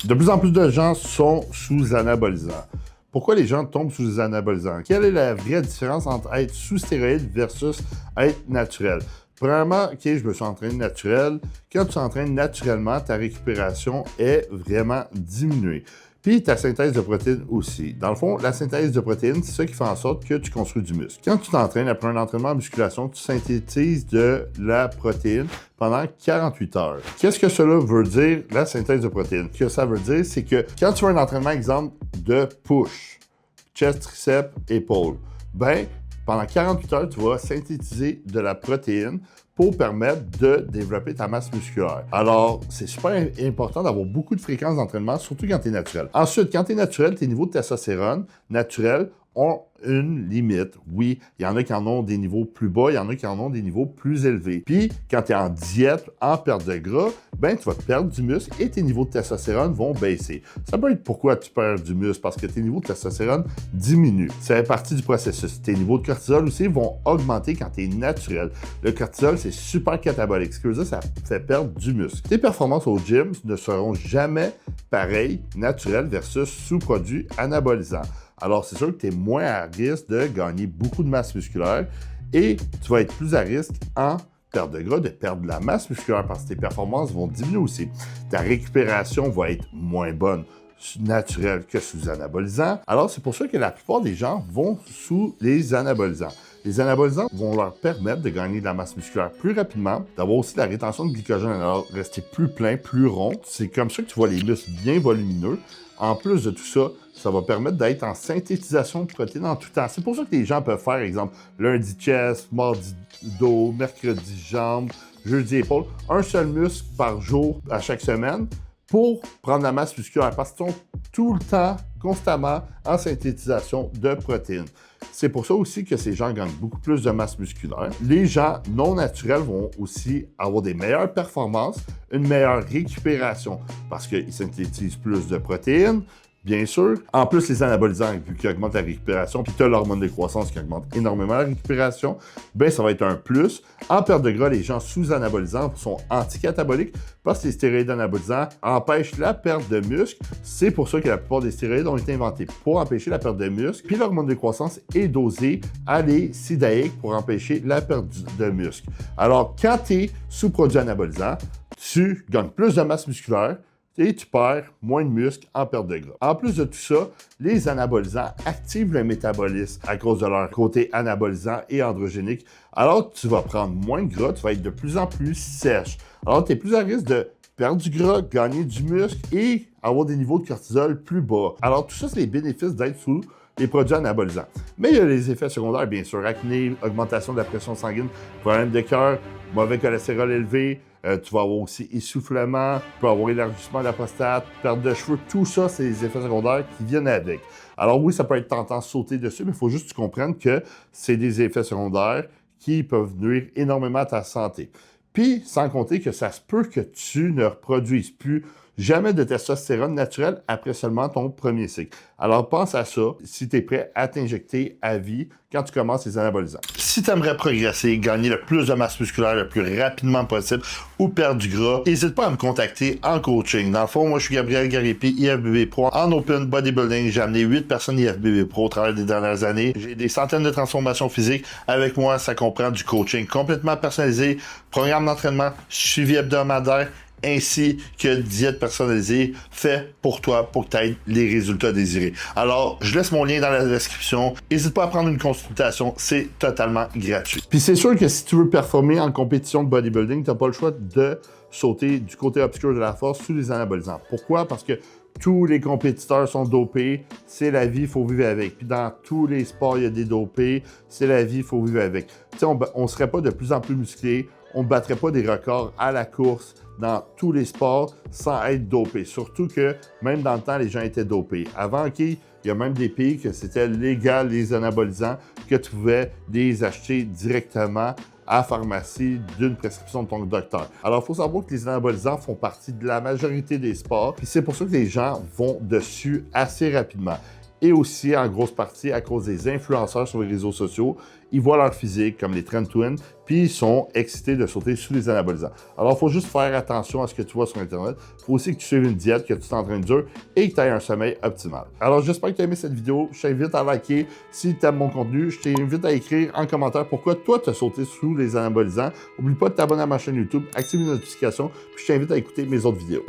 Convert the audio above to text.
De plus en plus de gens sont sous anabolisants. Pourquoi les gens tombent sous les anabolisants? Quelle est la vraie différence entre être sous stéroïdes versus être naturel? Premièrement, OK, je me suis entraîné naturel. Quand tu t'entraînes naturellement, ta récupération est vraiment diminuée. Puis ta synthèse de protéines aussi. Dans le fond, la synthèse de protéines, c'est ça qui fait en sorte que tu construis du muscle. Quand tu t'entraînes après un entraînement en musculation, tu synthétises de la protéine pendant 48 heures. Qu'est-ce que cela veut dire, la synthèse de protéines? Ce que ça veut dire, c'est que quand tu fais un entraînement, exemple, de push, chest, triceps, épaules, pendant 48 heures, tu vas synthétiser de la protéine pour permettre de développer ta masse musculaire. Alors, c'est super important d'avoir beaucoup de fréquences d'entraînement, surtout quand tu es naturel. Ensuite, quand tu es naturel, tes niveaux de testostérone naturels ont une limite. Oui, il y en a qui en ont des niveaux plus bas, il y en a qui en ont des niveaux plus élevés. Puis, quand tu es en diète, en perte de gras, tu vas perdre du muscle et tes niveaux de testostérone vont baisser. Ça peut être pourquoi tu perds du muscle, parce que tes niveaux de testostérone diminuent. Ça fait partie du processus. Tes niveaux de cortisol aussi vont augmenter quand tu es naturel. Le cortisol, c'est super catabolique. Ce que je veux dire, ça fait perdre du muscle. Tes performances au gym ne seront jamais pareilles naturelles versus sous-produits anabolisants. Alors, c'est sûr que tu es moins à risque de gagner beaucoup de masse musculaire et tu vas être plus à risque en perte de gras, de perdre de la masse musculaire parce que tes performances vont diminuer aussi. Ta récupération va être moins bonne naturelle que sous anabolisants. Alors, c'est pour ça que la plupart des gens vont sous les anabolisants. Les anabolisants vont leur permettre de gagner de la masse musculaire plus rapidement, d'avoir aussi la rétention de glycogène, alors rester plus plein, plus rond. C'est comme ça que tu vois les muscles bien volumineux. En plus de tout ça, ça va permettre d'être en synthétisation de protéines en tout temps. C'est pour ça que les gens peuvent faire, exemple, lundi chest, mardi dos, mercredi jambes, jeudi épaules, un seul muscle par jour à chaque semaine pour prendre la masse musculaire parce qu'ils sont tout le temps, constamment en synthétisation de protéines. C'est pour ça aussi que ces gens gagnent beaucoup plus de masse musculaire. Les gens non naturels vont aussi avoir des meilleures performances, une meilleure récupération parce qu'ils synthétisent plus de protéines, bien sûr. En plus, les anabolisants, vu qu'ils augmentent la récupération, puis tu as l'hormone de croissance qui augmente énormément la récupération, ça va être un plus. En perte de gras, les gens sous anabolisants sont anticataboliques parce que les stéroïdes anabolisants empêchent la perte de muscle. C'est pour ça que la plupart des stéroïdes ont été inventés pour empêcher la perte de muscle. Puis l'hormone de croissance est dosée à les sidaïques pour empêcher la perte de muscle. Alors, quand tu es sous produit anabolisant, tu gagnes plus de masse musculaire, et tu perds moins de muscles en perte de gras. En plus de tout ça, les anabolisants activent le métabolisme à cause de leur côté anabolisant et androgénique. Alors, tu vas prendre moins de gras, tu vas être de plus en plus sèche. Alors, tu es plus à risque de perdre du gras, gagner du muscle et avoir des niveaux de cortisol plus bas. Alors, tout ça, c'est les bénéfices d'être sous les produits anabolisants. Mais il y a les effets secondaires, bien sûr. Acné, augmentation de la pression sanguine, problème de cœur, mauvais cholestérol élevé, tu vas avoir aussi essoufflement, tu peux avoir élargissement de la prostate, perte de cheveux, tout ça, c'est les effets secondaires qui viennent avec. Alors oui, ça peut être tentant de sauter dessus, mais il faut juste que tu comprennes que c'est des effets secondaires qui peuvent nuire énormément à ta santé. Puis, sans compter que ça se peut que tu ne reproduises plus jamais de testostérone naturelle après seulement ton premier cycle. Alors, pense à ça si tu es prêt à t'injecter à vie quand tu commences les anabolisants. Si tu aimerais progresser, gagner le plus de masse musculaire le plus rapidement possible ou perdre du gras, n'hésite pas à me contacter en coaching. Dans le fond, moi, je suis Gabriel Garipi, IFBB Pro. En Open Bodybuilding, j'ai amené 8 personnes IFBB Pro au travers des dernières années. J'ai des centaines de transformations physiques. Avec moi, ça comprend du coaching complètement personnalisé, programme d'entraînement, suivi hebdomadaire, ainsi que diète personnalisée fait pour toi pour que tu aies les résultats désirés. Alors, je laisse mon lien dans la description. N'hésite pas à prendre une consultation, c'est totalement gratuit. Puis c'est sûr que si tu veux performer en compétition de bodybuilding, tu n'as pas le choix de sauter du côté obscur de la force sous les anabolisants. Pourquoi? Parce que tous les compétiteurs sont dopés, c'est la vie, il faut vivre avec. Puis dans tous les sports, il y a des dopés, c'est la vie, il faut vivre avec. Tu sais, on ne serait pas de plus en plus musclé, on ne battrait pas des records à la course dans tous les sports sans être dopé. Surtout que même dans le temps, les gens étaient dopés. Avant, il y a même des pays que c'était légal, les anabolisants, que tu pouvais les acheter directement à la pharmacie d'une prescription de ton docteur. Alors, il faut savoir que les anabolisants font partie de la majorité des sports, puis c'est pour ça que les gens vont dessus assez rapidement. et aussi en grosse partie à cause des influenceurs sur les réseaux sociaux. Ils voient leur physique comme les Trend Twins, puis ils sont excités de sauter sous les anabolisants. Alors, il faut juste faire attention à ce que tu vois sur Internet. Il faut aussi que tu suives une diète, que tu t'entraînes dur et que tu aies un sommeil optimal. Alors, j'espère que tu as aimé cette vidéo. Je t'invite à liker si tu aimes mon contenu. Je t'invite à écrire en commentaire pourquoi toi, tu as sauté sous les anabolisants. N'oublie pas de t'abonner à ma chaîne YouTube, activer les notifications, puis je t'invite à écouter mes autres vidéos.